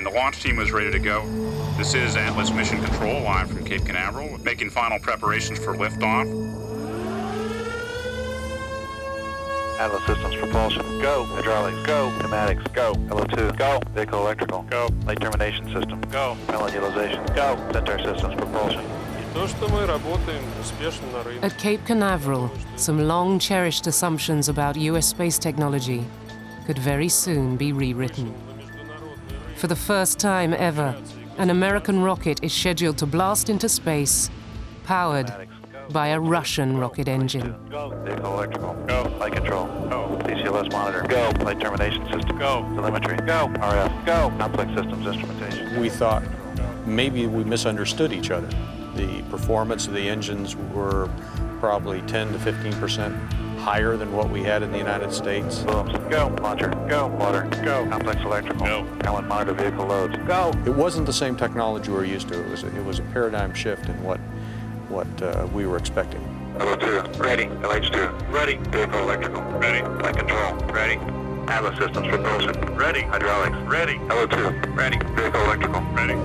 the launch team was ready to go. This is Atlas Mission Control live from Cape Canaveral, making final preparations for liftoff. Atlas Systems propulsion, go. Hydraulics, go. Pneumatics, go. LO2, go. Vehicle electrical, go. Light termination system, go. Propellant utilization, go. Centaur Systems propulsion. At Cape Canaveral, some long-cherished assumptions about US space technology could very soon be rewritten. For the first time ever, an American rocket is scheduled to blast into space, powered by a Russian rocket engine. Go. Vehicle electrical, go. Light control, go. DCLS monitor, go. Light termination system, go. Telemetry, go. RF, go. Complex systems instrumentation. We thought maybe we misunderstood each other. The performance of the engines were probably 10 to 15% higher than what we had in the United States. Booms, go. Launcher, go. Water, go. Complex electrical, go. Propellant monitor vehicle loads, go. It wasn't the same technology we're used to. It was a paradigm shift in what we were expecting. LO2, ready. LH2, ready. Vehicle electrical, ready. Light control, ready. Atlas Systems propulsion, ready. Hydraulics, ready. LO2, ready. Vehicle electrical, ready.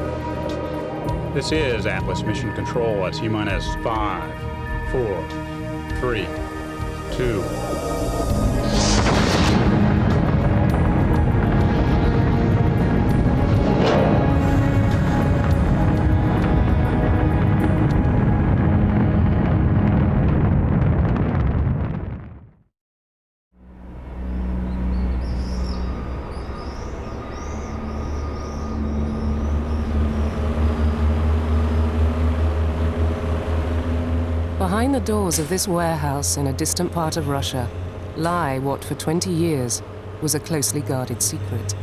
This is Atlas Mission Control at T-minus 5, 4, 3, 2. Behind the doors of this warehouse in a distant part of Russia lie what for 20 years was a closely guarded secret.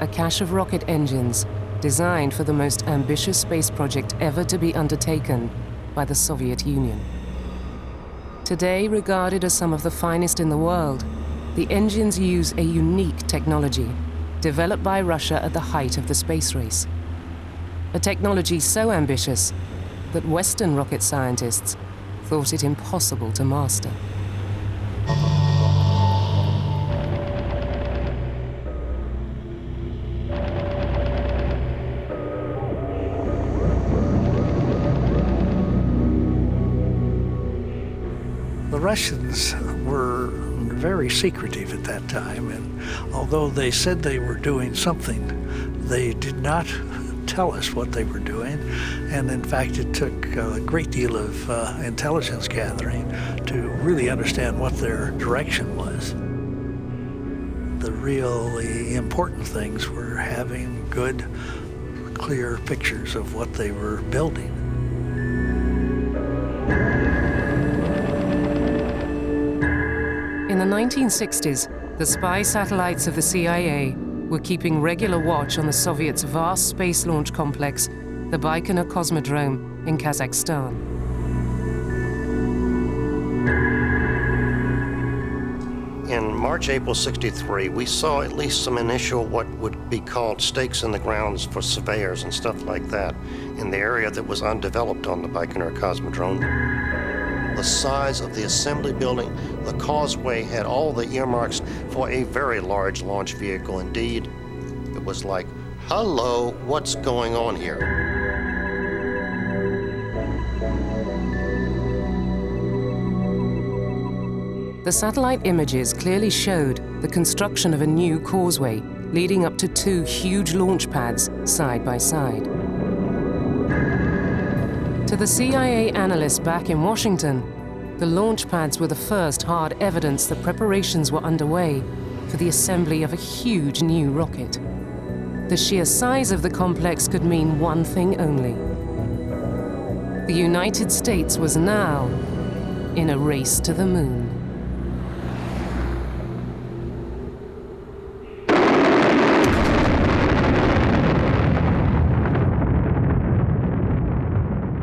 A cache of rocket engines designed for the most ambitious space project ever to be undertaken by the Soviet Union. Today regarded as some of the finest in the world, the engines use a unique technology developed by Russia at the height of the space race. A technology so ambitious that Western rocket scientists thought it impossible to master. The Russians were very secretive at that time, and although they said they were doing something, they did not tell us what they were doing, and in fact it took a great deal of intelligence gathering to really understand what their direction was. The really important things were having good, clear pictures of what they were building. In the 1960s, the spy satellites of the CIA were keeping regular watch on the Soviets' vast space launch complex, the Baikonur Cosmodrome in Kazakhstan. In March, April '63, we saw at least some initial what would be called stakes in the grounds for surveyors and stuff like that in the area that was undeveloped on the Baikonur Cosmodrome. The size of the assembly building, the causeway had all the earmarks for a very large launch vehicle indeed. It was like, hello, what's going on here? The satellite images clearly showed the construction of a new causeway leading up to two huge launch pads side by side. To the CIA analysts back in Washington, the launch pads were the first hard evidence that preparations were underway for the assembly of a huge new rocket. The sheer size of the complex could mean one thing only. The United States was now in a race to the moon.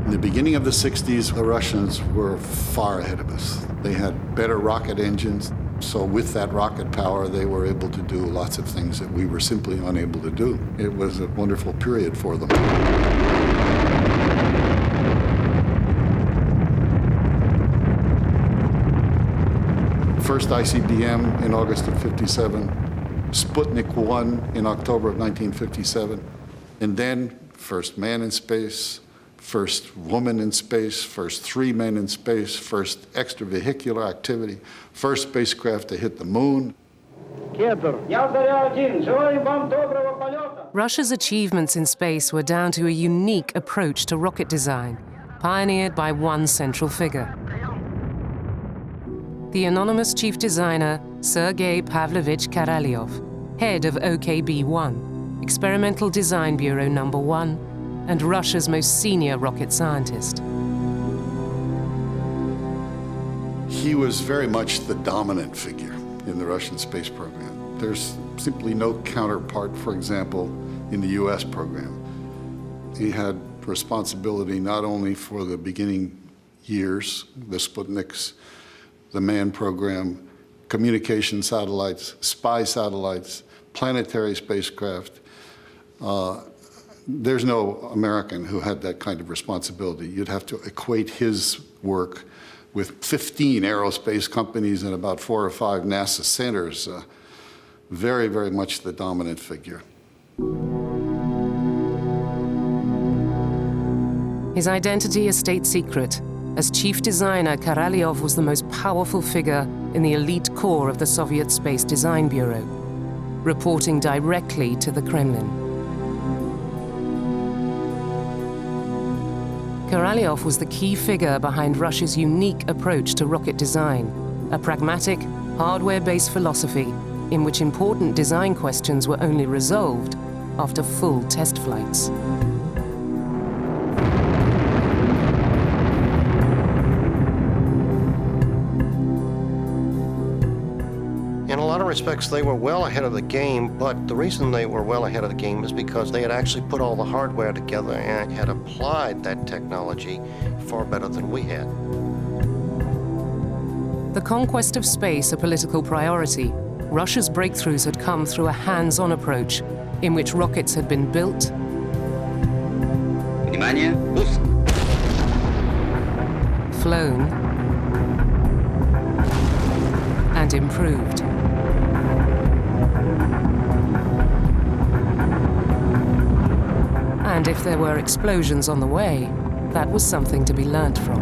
In the beginning of the 60s, the Russians were far ahead of us. They had better rocket engines, so with that rocket power, they were able to do lots of things that we were simply unable to do. It was a wonderful period for them. First ICBM in August of '57, Sputnik 1 in October of 1957, and then first man in space, first woman in space, first 3 men in space, first extravehicular activity, first spacecraft to hit the moon. Russia's achievements in space were down to a unique approach to rocket design, pioneered by one central figure. The anonymous chief designer, Sergei Pavlovich Korolyov, head of OKB-1, Experimental Design Bureau No. 1, and Russia's most senior rocket scientist. He was very much the dominant figure in the Russian space program. There's simply no counterpart, for example, in the US program. He had responsibility not only for the beginning years, the Sputniks, the manned program, communication satellites, spy satellites, planetary spacecraft. There's no American who had that kind of responsibility. You'd have to equate his work with 15 aerospace companies and about 4 or 5 NASA centers. Very, very much the dominant figure. His identity a state secret. As chief designer, Korolyov was the most powerful figure in the elite core of the Soviet Space Design Bureau, reporting directly to the Kremlin. Korolyov was the key figure behind Russia's unique approach to rocket design, a pragmatic, hardware-based philosophy in which important design questions were only resolved after full test flights. In a lot of respects, they were well ahead of the game, but the reason they were well ahead of the game is because they had actually put all the hardware together and had applied that technology far better than we had. The conquest of space a political priority, Russia's breakthroughs had come through a hands-on approach in which rockets had been built, flown, and improved. And if there were explosions on the way, that was something to be learnt from.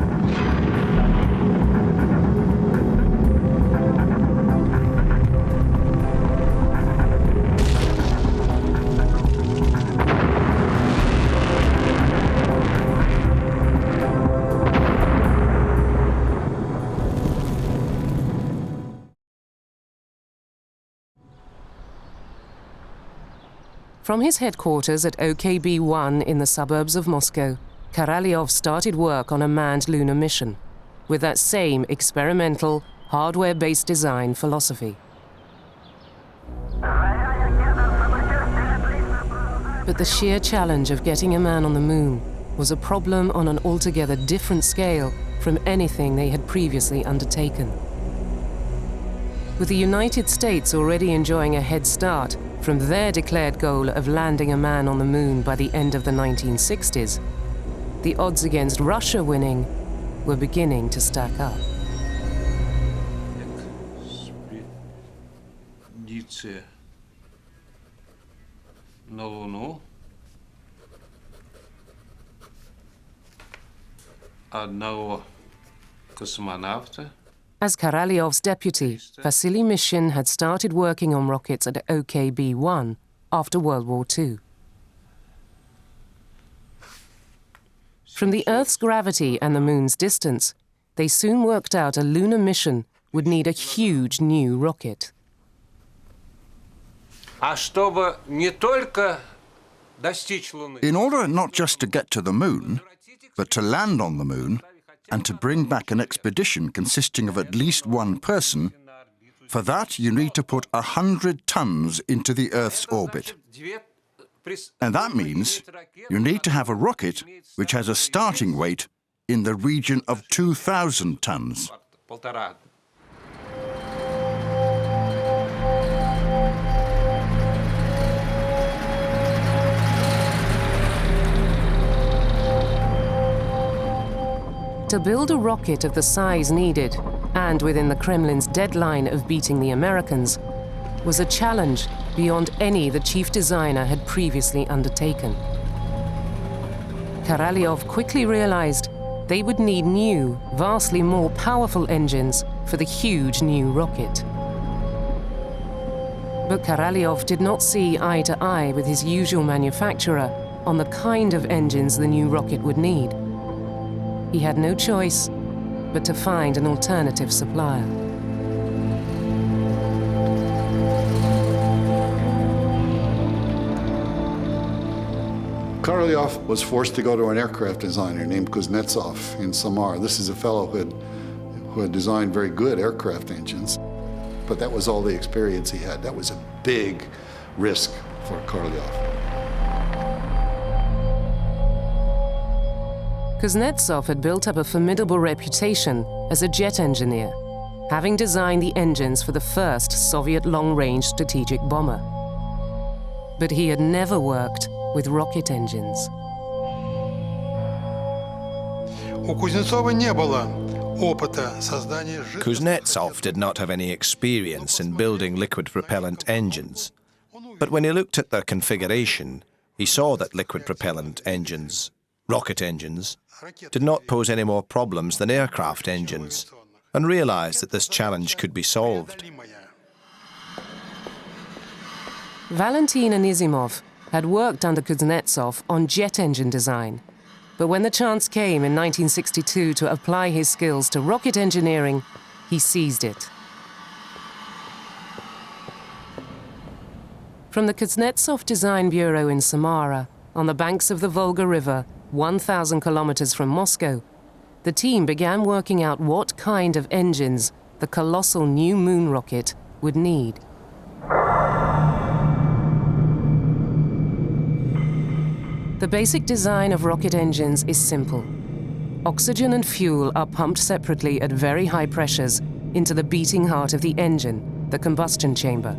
From his headquarters at OKB-1 in the suburbs of Moscow, Korolyov started work on a manned lunar mission, with that same experimental, hardware-based design philosophy. But the sheer challenge of getting a man on the moon was a problem on an altogether different scale from anything they had previously undertaken. With the United States already enjoying a head start from their declared goal of landing a man on the moon by the end of the 1960s, the odds against Russia winning were beginning to stack up. Экспедиция на Луну. Одного космонавта. As Korolyov's deputy, Vasily Mishin had started working on rockets at OKB-1 after World War II. From the Earth's gravity and the Moon's distance, they soon worked out a lunar mission would need a huge new rocket. In order not just to get to the moon, but to land on the moon and to bring back an expedition consisting of at least one person, for that you need to put 100 tons into the Earth's orbit. And that means you need to have a rocket which has a starting weight in the region of 2,000 tons. To build a rocket of the size needed, and within the Kremlin's deadline of beating the Americans, was a challenge beyond any the chief designer had previously undertaken. Korolyov quickly realized they would need new, vastly more powerful engines for the huge new rocket. But Korolyov did not see eye to eye with his usual manufacturer on the kind of engines the new rocket would need. He had no choice but to find an alternative supplier. Korolyov was forced to go to an aircraft designer named Kuznetsov in Samara. This is a fellow who had designed very good aircraft engines, but that was all the experience he had. That was a big risk for Korolyov. Kuznetsov had built up a formidable reputation as a jet engineer, having designed the engines for the first Soviet long-range strategic bomber. But he had never worked with rocket engines. Kuznetsov did not have any experience in building liquid propellant engines, but when he looked at their configuration, he saw that liquid propellant engines, rocket engines, did not pose any more problems than aircraft engines, and realized that this challenge could be solved. Valentin Anisimov had worked under Kuznetsov on jet engine design, but when the chance came in 1962 to apply his skills to rocket engineering, he seized it. From the Kuznetsov Design Bureau in Samara, on the banks of the Volga River, 1,000 kilometers from Moscow, the team began working out what kind of engines the colossal new moon rocket would need. The basic design of rocket engines is simple. Oxygen and fuel are pumped separately at very high pressures into the beating heart of the engine, the combustion chamber,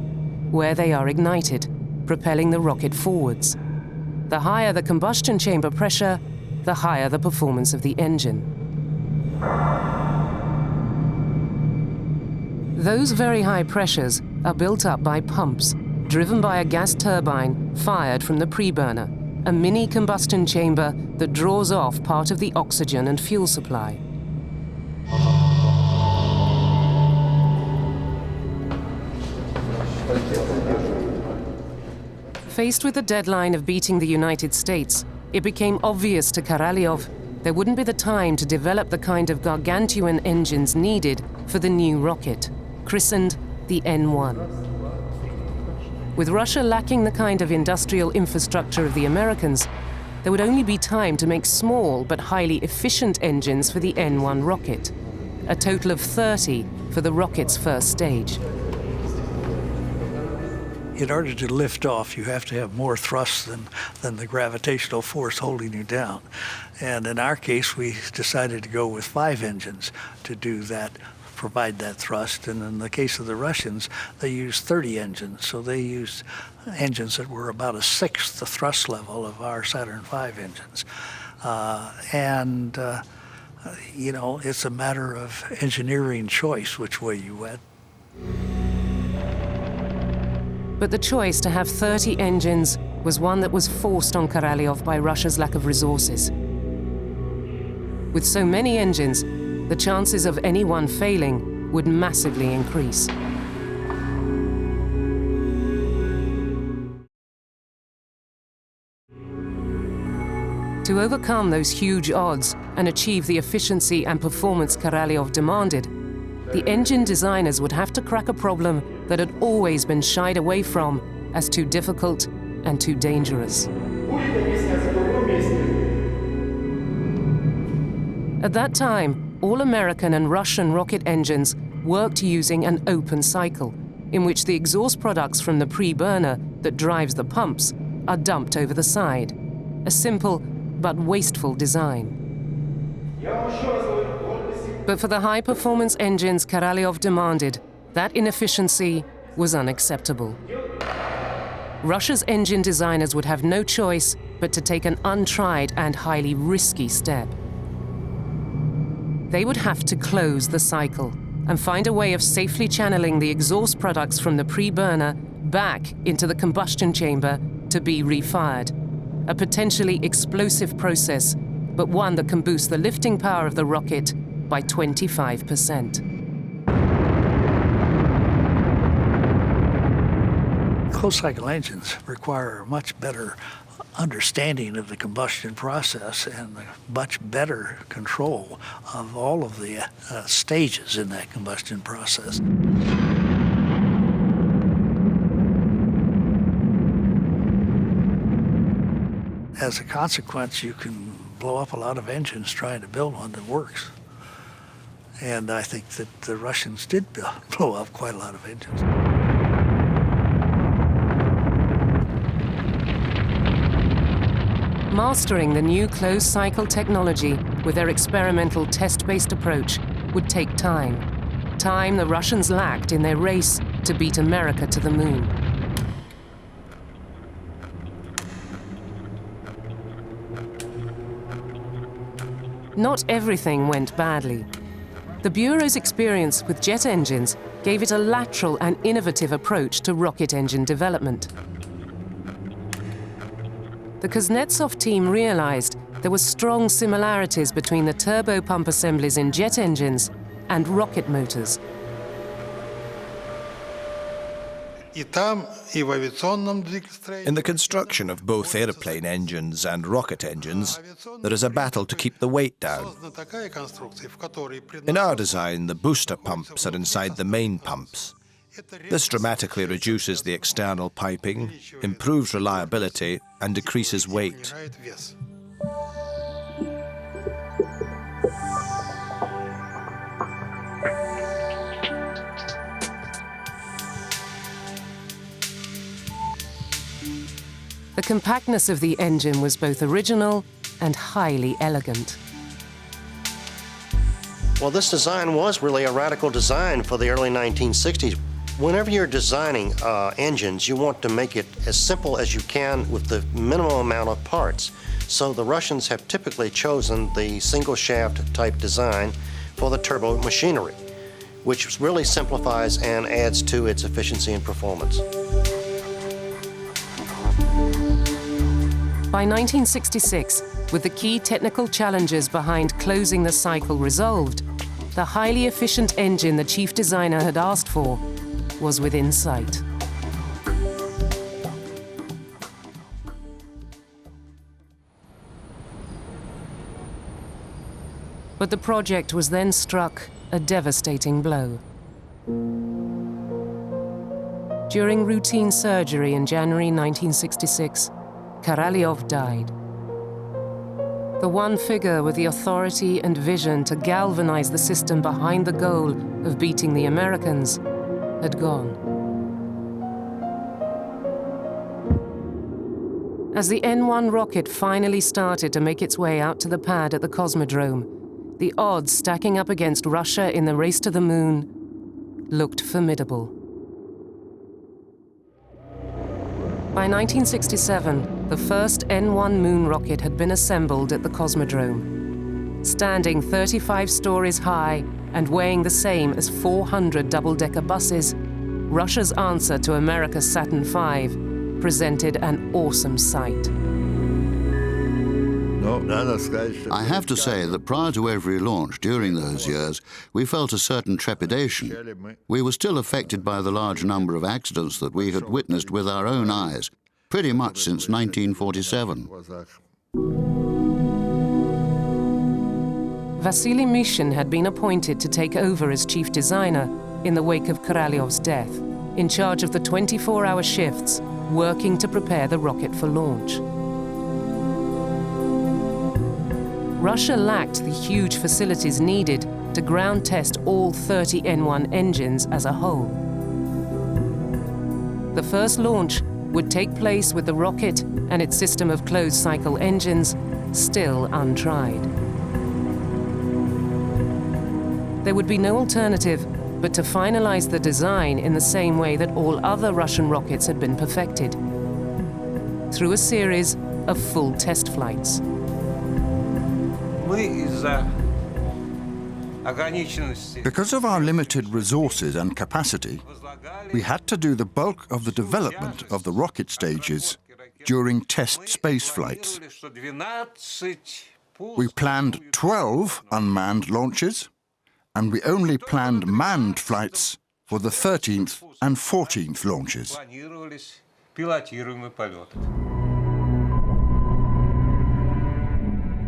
where they are ignited, propelling the rocket forwards. The higher the combustion chamber pressure, the higher the performance of the engine. Those very high pressures are built up by pumps, driven by a gas turbine fired from the preburner, a mini combustion chamber that draws off part of the oxygen and fuel supply. Faced with the deadline of beating the United States, it became obvious to Korolyov there wouldn't be the time to develop the kind of gargantuan engines needed for the new rocket, christened the N1. With Russia lacking the kind of industrial infrastructure of the Americans, there would only be time to make small but highly efficient engines for the N1 rocket, a total of 30 for the rocket's first stage. In order to lift off, you have to have more thrust than the gravitational force holding you down. And in our case, we decided to go with 5 engines to do that, provide that thrust. And in the case of the Russians, they used 30 engines. So they used engines that were about a sixth the thrust level of our Saturn V engines. You know, it's a matter of engineering choice which way you went. But the choice to have 30 engines was one that was forced on Korolyov by Russia's lack of resources. With so many engines, the chances of any one failing would massively increase. To overcome those huge odds and achieve the efficiency and performance Korolyov demanded, the engine designers would have to crack a problem that had always been shied away from as too difficult and too dangerous. At that time, all American and Russian rocket engines worked using an open cycle, in which the exhaust products from the pre-burner that drives the pumps are dumped over the side. A simple but wasteful design. But for the high-performance engines Korolyov demanded, that inefficiency was unacceptable. Russia's engine designers would have no choice but to take an untried and highly risky step. They would have to close the cycle, and find a way of safely channeling the exhaust products from the pre-burner back into the combustion chamber to be refired. A potentially explosive process, but one that can boost the lifting power of the rocket by 25%. Closed-cycle engines require a much better understanding of the combustion process and much better control of all of the stages in that combustion process. As a consequence, you can blow up a lot of engines trying to build one that works. And I think that the Russians did blow up quite a lot of engines. Mastering the new closed-cycle technology with their experimental test-based approach would take time. Time the Russians lacked in their race to beat America to the moon. Not everything went badly. The Bureau's experience with jet engines gave it a lateral and innovative approach to rocket engine development. The Kuznetsov team realized there were strong similarities between the turbopump assemblies in jet engines and rocket motors. In the construction of both airplane engines and rocket engines, there is a battle to keep the weight down. In our design, the booster pumps are inside the main pumps. This dramatically reduces the external piping, improves reliability, and decreases weight. The compactness of the engine was both original and highly elegant. Well, this design was really a radical design for the early 1960s. Whenever you're designing engines, you want to make it as simple as you can with the minimum amount of parts. So the Russians have typically chosen the single shaft type design for the turbo machinery, which really simplifies and adds to its efficiency and performance. By 1966, with the key technical challenges behind closing the cycle resolved, the highly efficient engine the chief designer had asked for was within sight. But the project was then struck a devastating blow. During routine surgery in January 1966, Korolyov died. The one figure with the authority and vision to galvanize the system behind the goal of beating the Americans had gone. As the N-1 rocket finally started to make its way out to the pad at the Cosmodrome, the odds stacking up against Russia in the race to the moon looked formidable. By 1967, the first N-1 moon rocket had been assembled at the Cosmodrome. Standing 35 stories high and weighing the same as 400 double-decker buses, Russia's answer to America's Saturn V presented an awesome sight. I have to say that prior to every launch during those years, we felt a certain trepidation. We were still affected by the large number of accidents that we had witnessed with our own eyes, pretty much since 1947. Vasily Mishin had been appointed to take over as chief designer in the wake of Korolyov's death, in charge of the 24-hour shifts, working to prepare the rocket for launch. Russia lacked the huge facilities needed to ground test all 30 N-1 engines as a whole. The first launch would take place with the rocket and its system of closed-cycle engines still untried. There would be no alternative but to finalize the design in the same way that all other Russian rockets had been perfected, through a series of full test flights. Because of our limited resources and capacity, we had to do the bulk of the development of the rocket stages during test space flights. We planned 12 unmanned launches, and we only planned manned flights for the 13th and 14th launches.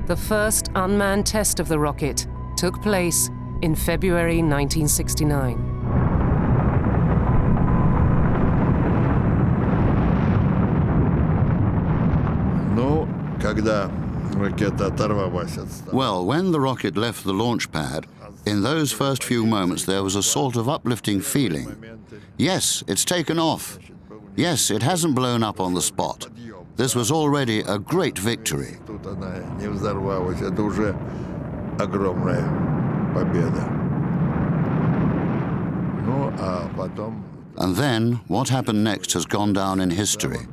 The first unmanned test of the rocket took place in February 1969. Well, when the rocket left the launch pad, in those first few moments there was a sort of uplifting feeling. Yes, it's taken off. Yes, it hasn't blown up on the spot. This was already a great victory. And then, what happened next has gone down in history.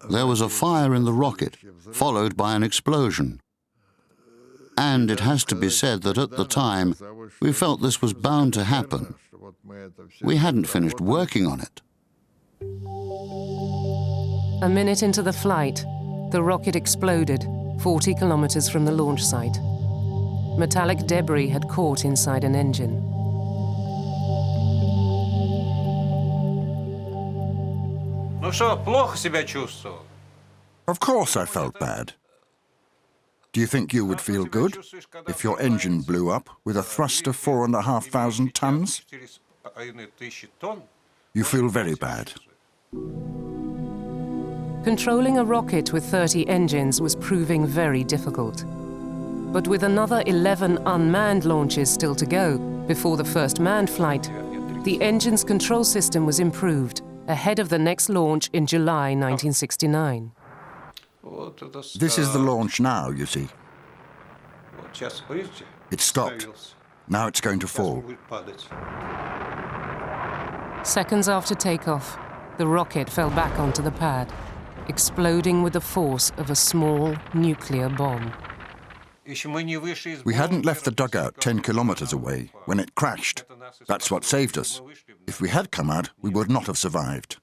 There was a fire in the rocket, followed by an explosion. And it has to be said that at the time, we felt this was bound to happen. We hadn't finished working on it. A minute into the flight, the rocket exploded 40 kilometers from the launch site. Metallic debris had caught inside an engine. Of course I felt bad. Do you think you would feel good if your engine blew up with a thrust of 4,500 tons? You feel very bad. Controlling a rocket with 30 engines was proving very difficult. But with another 11 unmanned launches still to go before the first manned flight, the engine's control system was improved ahead of the next launch in July 1969. This is the launch now, you see. It stopped. Now it's going to fall. Seconds after takeoff, the rocket fell back onto the pad, exploding with the force of a small nuclear bomb. We hadn't left the dugout 10 kilometers away when it crashed. That's what saved us. If we had come out, we would not have survived.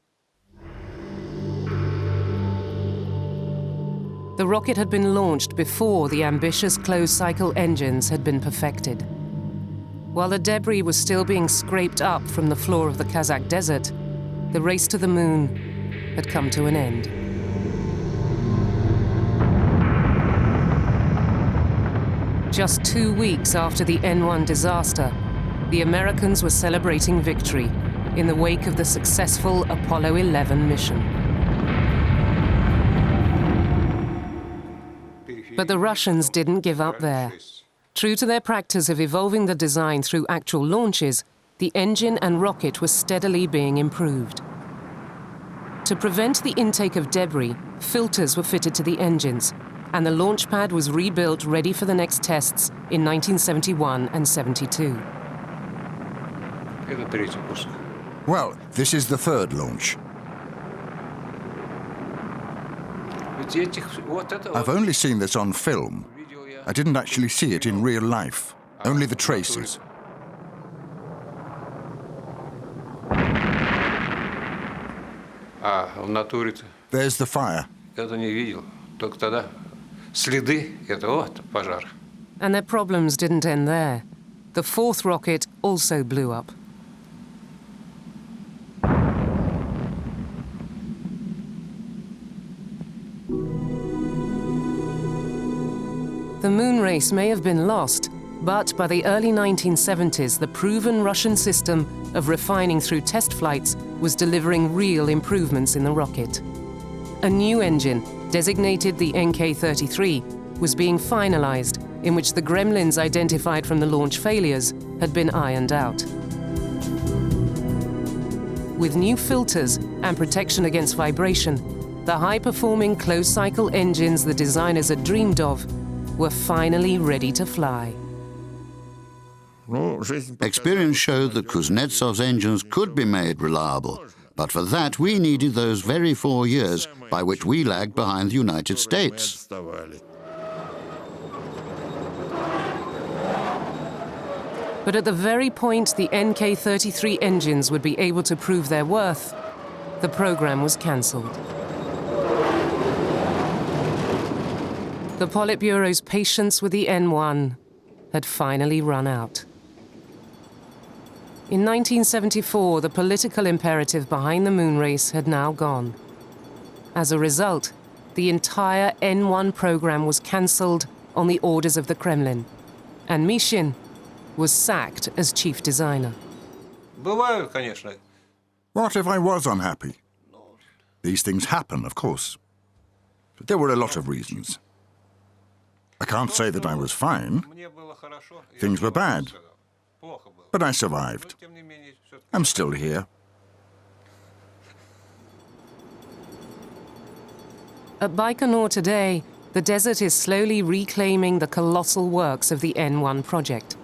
The rocket had been launched before the ambitious closed-cycle engines had been perfected. While the debris was still being scraped up from the floor of the Kazakh desert, the race to the moon had come to an end. Just 2 weeks after the N1 disaster, the Americans were celebrating victory in the wake of the successful Apollo 11 mission. But the Russians didn't give up there. True to their practice of evolving the design through actual launches, the engine and rocket were steadily being improved. To prevent the intake of debris, filters were fitted to the engines, and the launch pad was rebuilt ready for the next tests in 1971 and 72. Well, this is the third launch. I've only seen this on film. I didn't actually see it in real life, only the traces. There's the fire. And their problems didn't end there. The fourth rocket also blew up. The moon race may have been lost, but by the early 1970s, the proven Russian system of refining through test flights was delivering real improvements in the rocket. A new engine, designated the NK-33, was being finalized, in which the gremlins identified from the launch failures had been ironed out. With new filters and protection against vibration, the high-performing closed-cycle engines the designers had dreamed of were finally ready to fly. Experience showed that Kuznetsov's engines could be made reliable, But for that, we needed those very 4 years by which we lagged behind the United States. But at the very point the NK-33 engines would be able to prove their worth, the program was cancelled. The Politburo's patience with the N1 had finally run out. In 1974, the political imperative behind the moon race had now gone. As a result, the entire N1 program was cancelled on the orders of the Kremlin, and Mishin was sacked as chief designer. What if I was unhappy? These things happen, of course. But there were a lot of reasons. I can't say that I was fine. Things were bad. But I survived. I'm still here. At Baikonur today, the desert is slowly reclaiming the colossal works of the N1 project.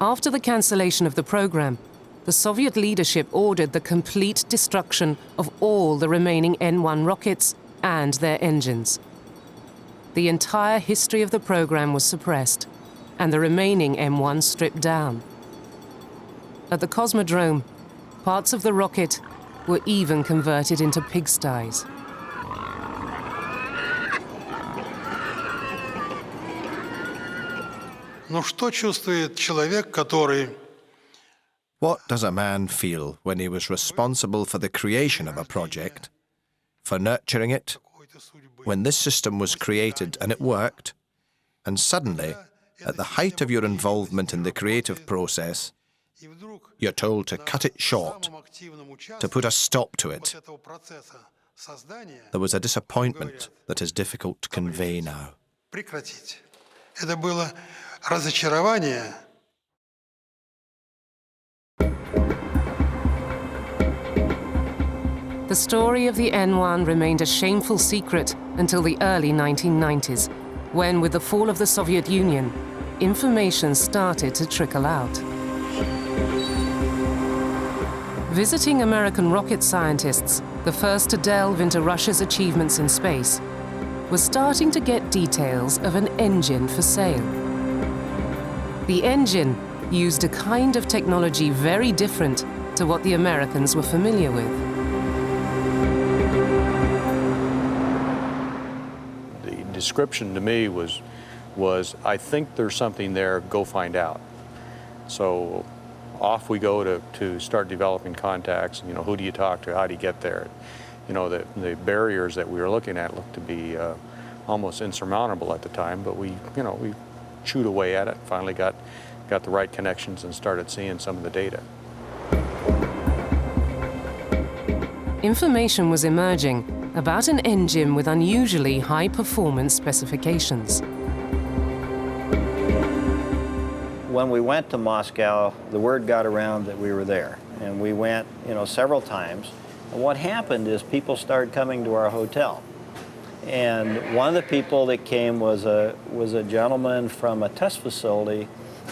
After the cancellation of the program, the Soviet leadership ordered the complete destruction of all the remaining N1 rockets and their engines. The entire history of the program was suppressed, and the remaining M1 stripped down. At the Cosmodrome, parts of the rocket were even converted into pigsties. What does a man feel when he was responsible for the creation of a project, for nurturing it, when this system was created and it worked, and suddenly, at the height of your involvement in the creative process, you're told to cut it short, to put a stop to it? There was a disappointment that is difficult to convey now. The story of the N1 remained a shameful secret until the early 1990s, when, with the fall of the Soviet Union, information started to trickle out. Visiting American rocket scientists, the first to delve into Russia's achievements in space, was starting to get details of an engine for sale. The engine used a kind of technology very different to what the Americans were familiar with. The description to me was I think there's something there, go find out. So off we go to start developing contacts. You know, who do you talk to? How do you get there? You know, the barriers that we were looking at looked to be almost insurmountable at the time, but we chewed away at it, finally got the right connections and started seeing some of the data. Information was emerging about an engine with unusually high performance specifications. When we went to Moscow, the word got around that we were there, and we went, several times. And what happened is people started coming to our hotel. And one of the people that came was a gentleman from a test facility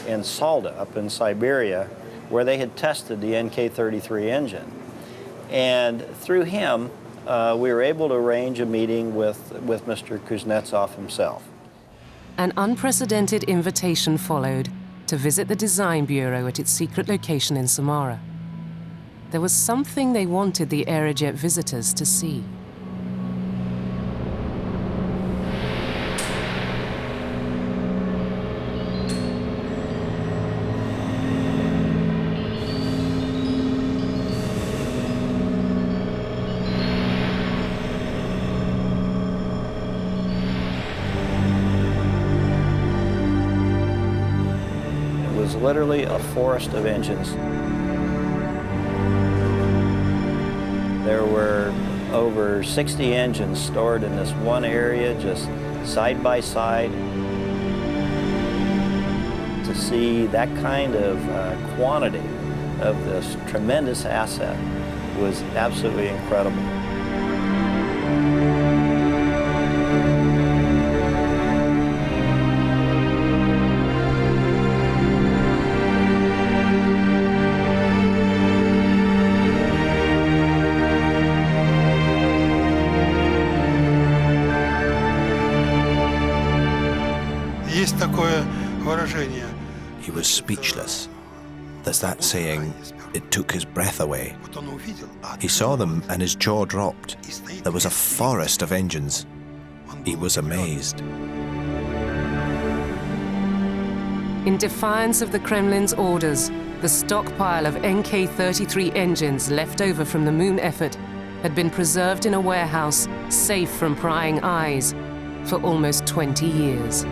in Salda, up in Siberia, where they had tested the NK-33 engine. And through him, we were able to arrange a meeting with Mr. Kuznetsov himself. An unprecedented invitation followed to visit the design bureau at its secret location in Samara. There was something they wanted the Aerojet visitors to see. Literally a forest of engines. There were over 60 engines stored in this one area, just side by side. To see that kind of quantity of this tremendous asset was absolutely incredible. Есть такое выражение. He was speechless. There's that saying, it took his breath away. He saw them and his jaw dropped. There was a forest of engines. He was amazed. In defiance of the Kremlin's orders, the stockpile of NK-33 engines left over from the moon effort had been preserved in a warehouse safe from prying eyes for almost 20 years.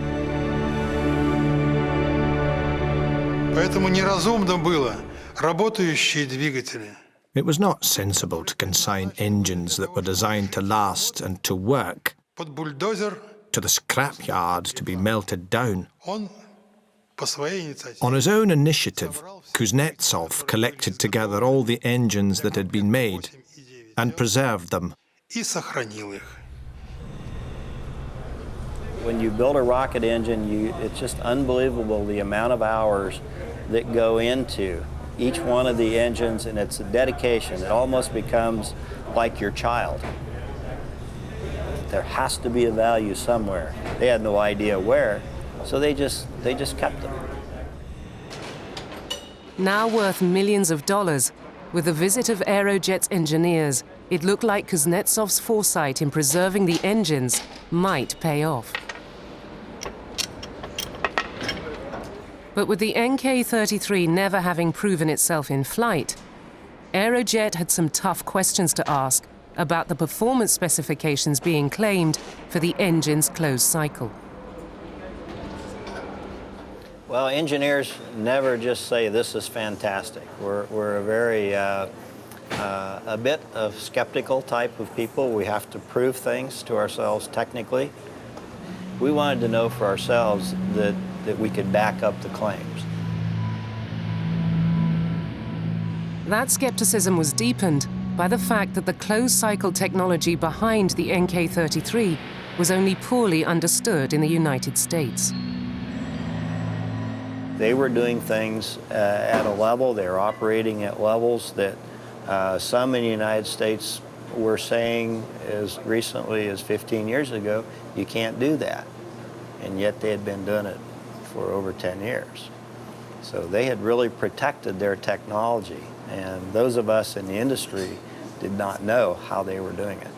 Поэтому неразумно было работающие двигатели. It was not sensible to consign engines that were designed to last and to work Под бульдозер to the scrapyard to be melted down. он по своей инициативе. On his own initiative, Kuznetsov collected together all the engines that had been made and preserved them. И сохранил их. When you build a rocket engine, it's just unbelievable the amount of hours that go into each one of the engines, and it's a dedication. It almost becomes like your child. There has to be a value somewhere. They had no idea where, so they just kept them. Now worth millions of dollars, with the visit of Aerojet's engineers, it looked like Kuznetsov's foresight in preserving the engines might pay off. But with the NK-33 never having proven itself in flight, Aerojet had some tough questions to ask about the performance specifications being claimed for the engine's closed cycle. Well, engineers never just say, this is fantastic. We're a very, a bit of skeptical type of people. We have to prove things to ourselves technically. We wanted to know for ourselves that we could back up the claims. That skepticism was deepened by the fact that the closed-cycle technology behind the NK-33 was only poorly understood in the United States. They were doing things at a level, they were operating at levels that some in the United States were saying as recently as 15 years ago, you can't do that. And yet they had been doing it for over 10 years. So they had really protected their technology, and those of us in the industry did not know how they were doing it.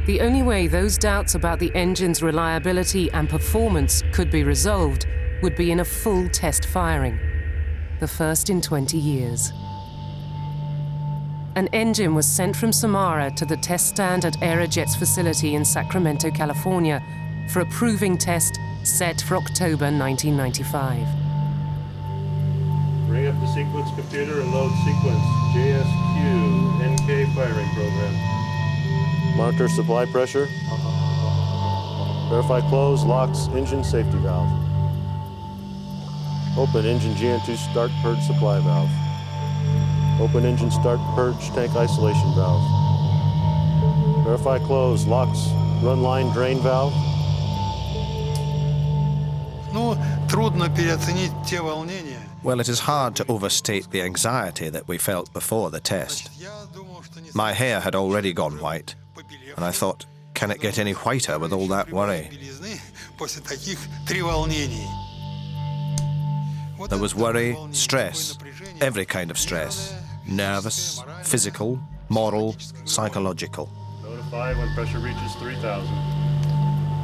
The only way those doubts about the engine's reliability and performance could be resolved would be in a full test firing, the first in 20 years. An engine was sent from Samara to the test stand at Aerojet's facility in Sacramento, California, for a proving test set for October 1995. Bring up the sequence computer and load sequence JSQ NK firing program. Monitor supply pressure. Verify close, locks, engine safety valve. Open engine GN2 start purge supply valve. Open engine start purge tank isolation valve. Verify close, locks, run line drain valve. Ну, трудно переоценить те волнения. Well, it is hard to overstate the anxiety that we felt before the test. My hair had already gone white, and I thought, can it get any whiter with all that worry? После таких три волнений. There was worry, stress, every kind of stress. Nervous, physical, moral, psychological. Notify when pressure reaches 3,000.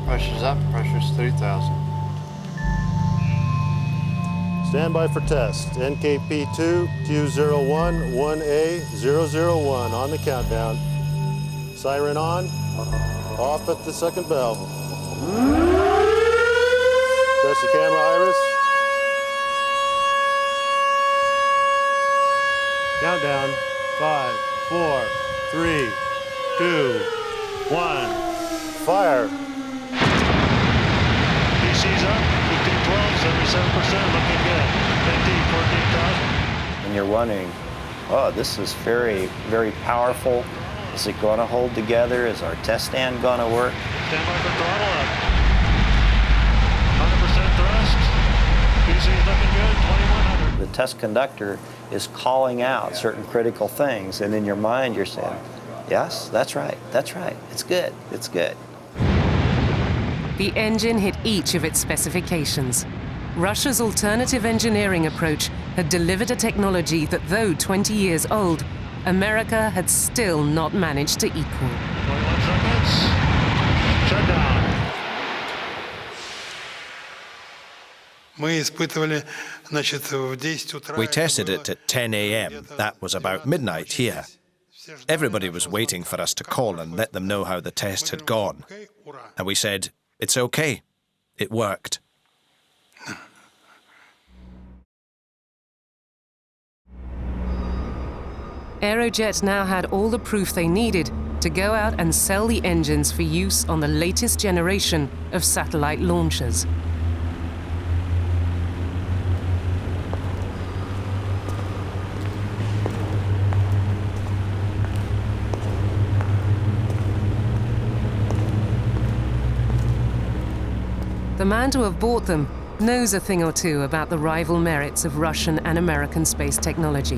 Pressure's up, pressure's 3,000. Stand by for test. NKP2 Q01 1A001 on the countdown. Siren on. Off at the second bell. Press the camera iris. Countdown. 5, 4, 3, 2, 1. Fire. DC's up. 1512, 77%, looking good. 15, 14,000. And you're wondering, oh, this is very, very powerful. Is it going to hold together? Is our test stand going to work? Stand by for throttle up. 100% thrust. DC's looking good, 2100. The test conductor is calling out certain critical things, and in your mind you're saying, yes, that's right, it's good, it's good. The engine hit each of its specifications. Russia's alternative engineering approach had delivered a technology that, though 20 years old, America had still not managed to equal. 21 seconds. Shut down. We tested it at 10 a.m. That was about midnight here. Everybody was waiting for us to call and let them know how the test had gone. And we said, it's okay. It worked. Aerojet now had all the proof they needed to go out and sell the engines for use on the latest generation of satellite launchers. The man to have bought them knows a thing or two about the rival merits of Russian and American space technology.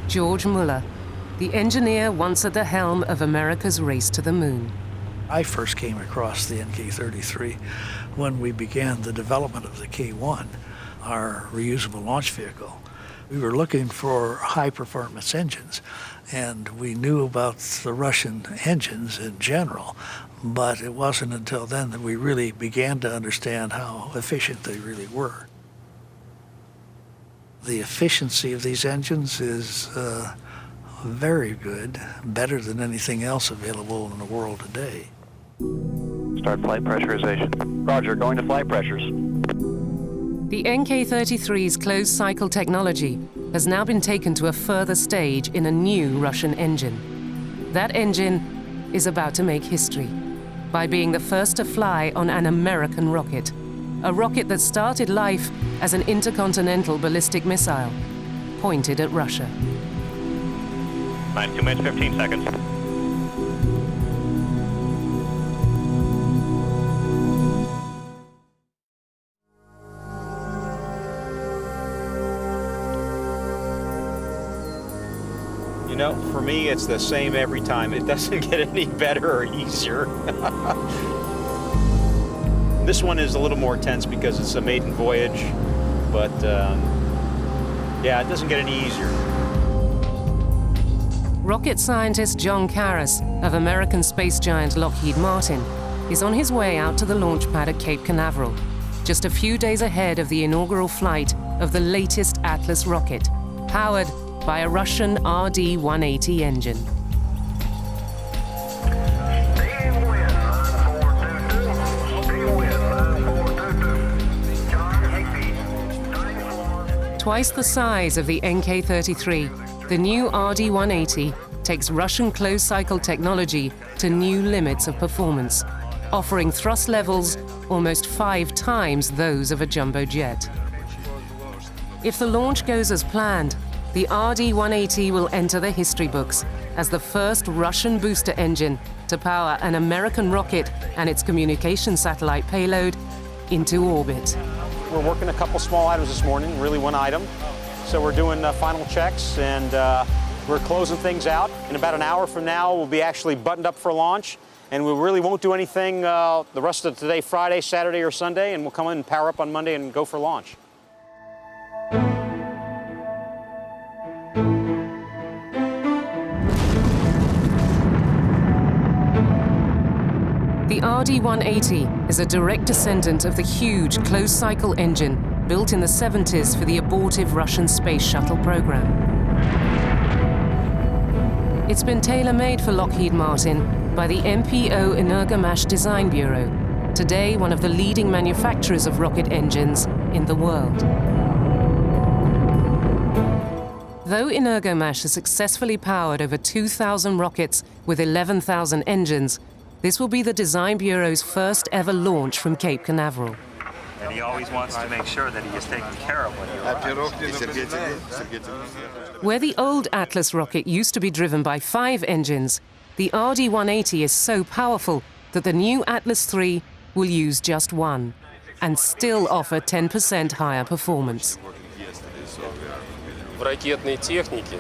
George Muller, the engineer once at the helm of America's race to the moon. I first came across the NK-33 when we began the development of the K-1, our reusable launch vehicle. We were looking for high-performance engines, and we knew about the Russian engines in general, but it wasn't until then that we really began to understand how efficient they really were. The efficiency of these engines is very good, better than anything else available in the world today. Start flight pressurization. Roger, going to flight pressures. The NK-33's closed-cycle technology has now been taken to a further stage in a new Russian engine. That engine is about to make history by being the first to fly on an American rocket, a rocket that started life as an intercontinental ballistic missile pointed at Russia. 2 minutes, 15 seconds. You know, for me, it's the same every time. It doesn't get any better or easier. This one is a little more tense because it's a maiden voyage, but yeah, it doesn't get any easier. Rocket scientist John Karras of American space giant Lockheed Martin is on his way out to the launch pad at Cape Canaveral, just a few days ahead of the inaugural flight of the latest Atlas rocket, powered by a Russian RD-180 engine. Twice the size of the NK-33, the new RD-180 takes Russian closed-cycle technology to new limits of performance, offering thrust levels almost 5 times those of a jumbo jet. If the launch goes as planned, the RD-180 will enter the history books as the first Russian booster engine to power an American rocket and its communication satellite payload into orbit. We're working a couple small items this morning, really one item. So we're doing final checks and we're closing things out. In about an hour from now, we'll be actually buttoned up for launch, and we really won't do anything the rest of today, Friday, Saturday, or Sunday, and we'll come in and power up on Monday and go for launch. The RD-180 is a direct descendant of the huge closed-cycle engine built in the 70s for the abortive Russian space shuttle program. It's been tailor-made for Lockheed Martin by the MPO Energomash Design Bureau, today one of the leading manufacturers of rocket engines in the world. Though Energomash has successfully powered over 2,000 rockets with 11,000 engines, this will be the Design Bureau's first ever launch from Cape Canaveral. And he always wants to make sure that he is taken care of when he arrives. Where the old Atlas rocket used to be driven by 5 engines, the RD-180 is so powerful that the new Atlas III will use just 1 and still offer 10% higher performance. В ракетной технике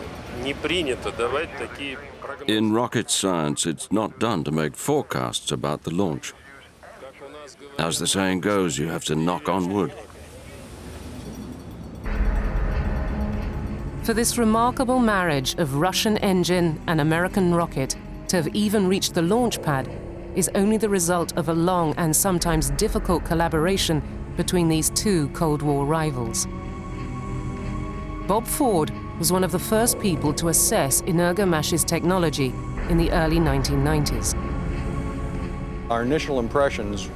In rocket science, it's not done to make forecasts about the launch. As the saying goes, you have to knock on wood. For this remarkable marriage of Russian engine and American rocket to have even reached the launch pad is only the result of a long and sometimes difficult collaboration between these two Cold War rivals. Bob Ford was one of the first people to assess Energomash's technology in the early 1990s. Our initial impressions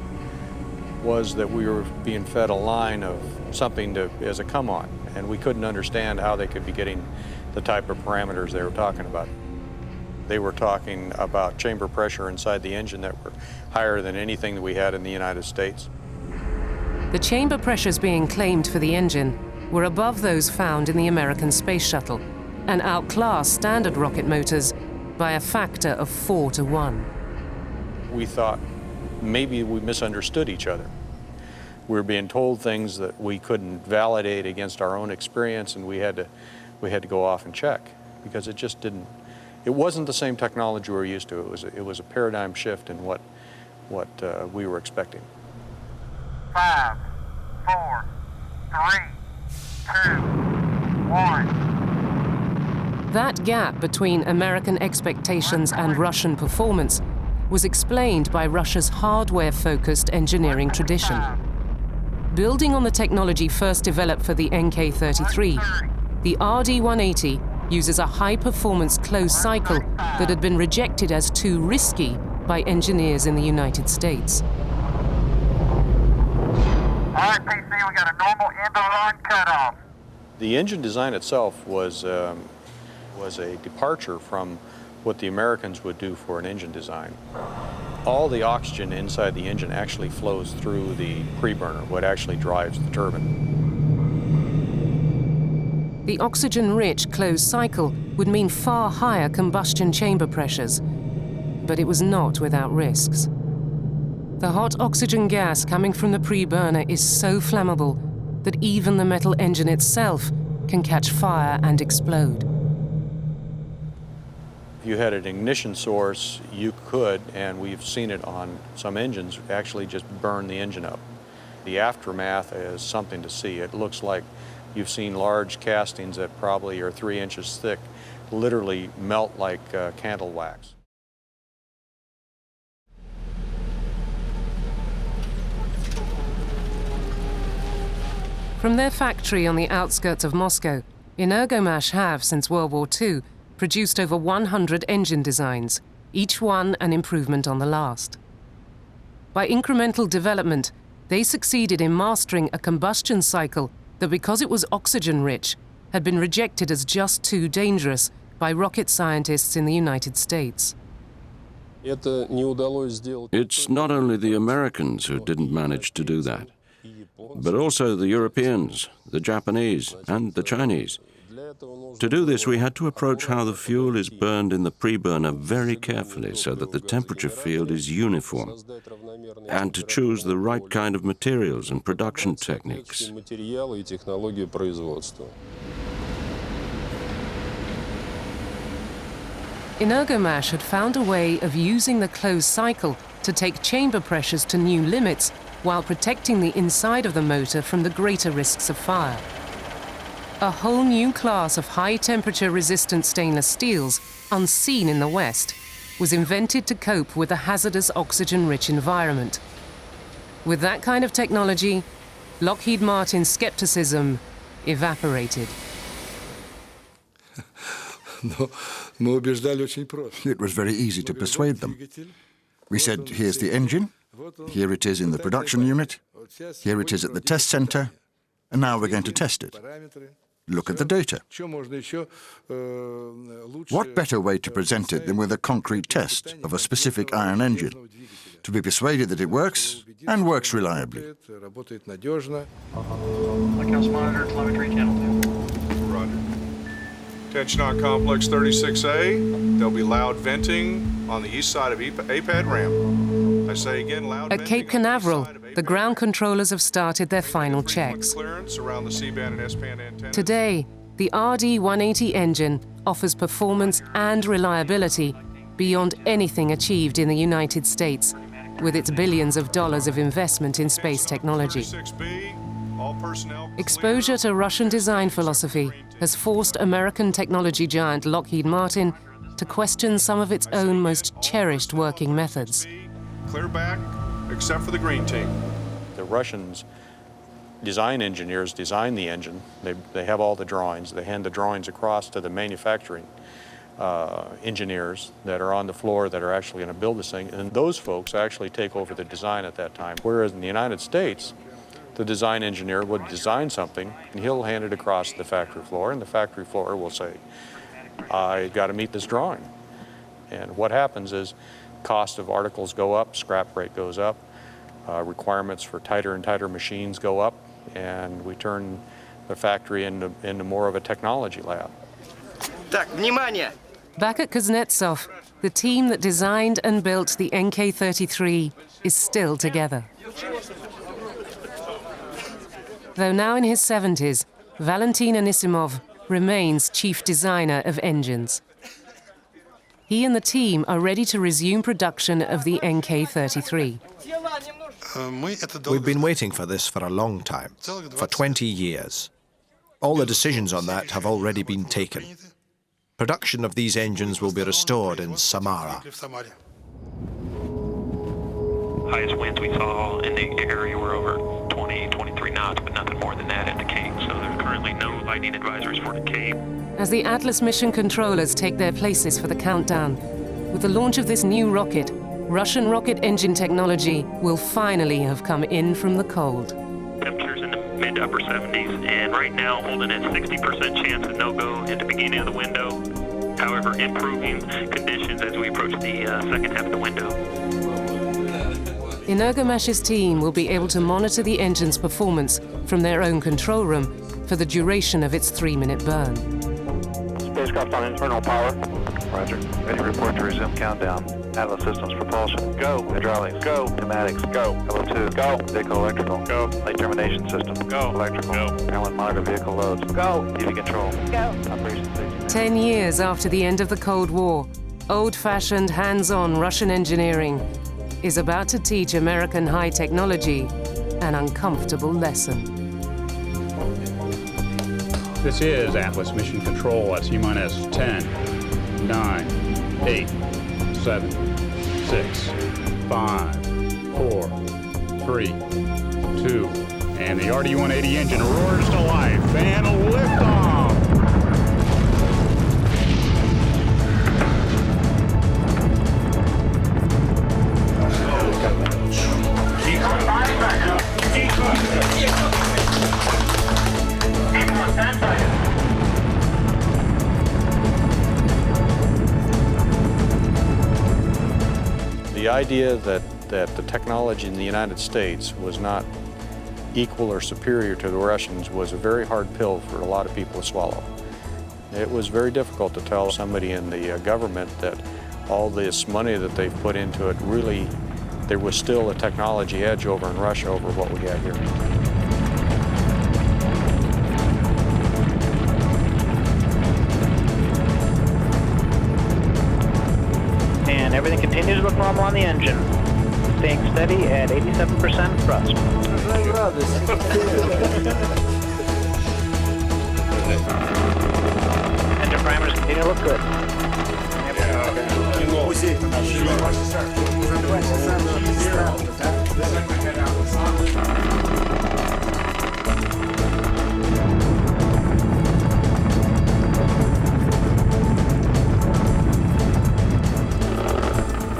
was that we were being fed a line of something as a come-on, and we couldn't understand how they could be getting the type of parameters they were talking about. They were talking about chamber pressure inside the engine that were higher than anything that we had in the United States. The chamber pressures being claimed for the engine were above those found in the American space shuttle and outclassed standard rocket motors by a factor of 4 to 1. We thought maybe we misunderstood each other. We were being told things that we couldn't validate against our own experience, and we had to go off and check, because it just didn't. It wasn't the same technology we were used to. It was a paradigm shift in what we were expecting. 5, 4, 3, 2, 1. That gap between American expectations and Russian performance was explained by Russia's hardware-focused engineering tradition. Building on the technology first developed for the NK-33, the RD-180 uses a high-performance closed cycle that had been rejected as too risky by engineers in the United States. All right, PC, we got a normal end-of-line cutoff. The engine design itself was a departure from what the Americans would do for an engine design. All the oxygen inside the engine actually flows through the preburner, what actually drives the turbine. The oxygen-rich closed cycle would mean far higher combustion chamber pressures, but it was not without risks. The hot oxygen gas coming from the preburner is so flammable that even the metal engine itself can catch fire and explode. If you had an ignition source, you could, and we've seen it on some engines, actually just burn the engine up. The aftermath is something to see. It looks like you've seen large castings that probably are 3 inches thick literally melt like candle wax. From their factory on the outskirts of Moscow, Energomash have, since World War II, produced over 100 engine designs, each one an improvement on the last. By incremental development, they succeeded in mastering a combustion cycle that, because it was oxygen-rich, had been rejected as just too dangerous by rocket scientists in the United States. It's not only the Americans who didn't manage to do that, but also the Europeans, the Japanese, and the Chinese. To do this, we had to approach how the fuel is burned in the preburner very carefully so that the temperature field is uniform, and to choose the right kind of materials and production techniques. Energomash had found a way of using the closed cycle to take chamber pressures to new limits while protecting the inside of the motor from the greater risks of fire. A whole new class of high-temperature resistant stainless steels, unseen in the West, was invented to cope with a hazardous oxygen-rich environment. With that kind of technology, Lockheed Martin's skepticism evaporated. It was very easy to persuade them. We said, here's the engine, here it is in the production unit, here it is at the test center, and now we're going to test it. Look at the data. What better way to present it than with a concrete test of a specific iron engine, to be persuaded that it works, and works reliably. Lighthouse monitor, telemetry, channel 2. Roger. Attention on complex 36A. There'll be loud venting on the east side of APAD ramp. I say again, loud At Cape Canaveral, the ground controllers have started their final checks. clearance around the C-band and S-band antennas. Today, the RD-180 engine offers performance and reliability beyond anything achieved in the United States, with its billions of dollars of investment in space technology. Exposure to Russian design philosophy has forced American technology giant Lockheed Martin to question some of its own most cherished working methods. Clear back, except for the green team. The Russians design engineers design the engine. They have all the drawings. They hand the drawings across to the manufacturing engineers that are on the floor that are actually going to build this thing, and those folks actually take over the design at that time. Whereas in the United States, the design engineer would design something and he'll hand it across the factory floor, and the factory floor will say, I got to meet this drawing. And what happens is cost of articles go up, scrap rate goes up, requirements for tighter and tighter machines go up, and we turn the factory into more of a technology lab. Back at Kuznetsov, the team that designed and built the NK-33 is still together. Though now in his 70s, Valentin Anisimov remains chief designer of engines. He and the team are ready to resume production of the NK-33. We've been waiting for this for a long time, for 20 years. All the decisions on that have already been taken. Production of these engines will be restored in Samara. Highest winds we saw in the area were over 20, 23 knots, but nothing more than that at the Cape. So there's currently no lightning advisories for the Cape. As the Atlas mission controllers take their places for the countdown, with the launch of this new rocket, Russian rocket engine technology will finally have come in from the cold. Temperatures in the mid to upper 70s, and right now holding at 60% chance of no-go at the beginning of the window. However, improving conditions as we approach the second half of the window. Energomesh's team will be able to monitor the engine's performance from their own control room for the duration of its 3-minute burn. Spacecraft on internal power. Roger. Ready to report to resume countdown. Atlas systems propulsion. Go. Hydraulics. Go. Pneumatics. Go. LO2. Go. Vehicle electrical. Go. Late termination system. Go. Electrical. Go. Airline monitor vehicle loads. Go. TV control. Go. Operation safety. 10 years after the end of the Cold War, old-fashioned, hands-on Russian engineering is about to teach American high technology an uncomfortable lesson. This is Atlas Mission Control at T-minus 10, 9, 8, 7, 6, 5, 4, 3, 2, and the RD-180 engine roars to life and liftoff! The idea that the technology in the United States was not equal or superior to the Russians was a very hard pill for a lot of people to swallow. It was very difficult to tell somebody in the government that all this money that they've put into it, really, there was still a technology edge over in Russia over what we had here. And everything continues to look normal on the engine. Staying steady at 87% thrust. Engine primers continue to look good.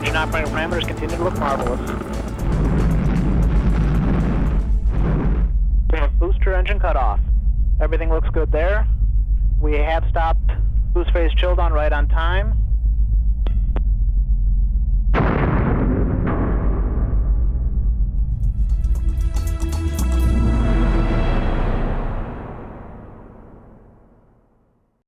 Engine operating parameters continue to look marvelous. We have booster engine cutoff. Everything looks good there. We have stopped boost phase chill down right on time.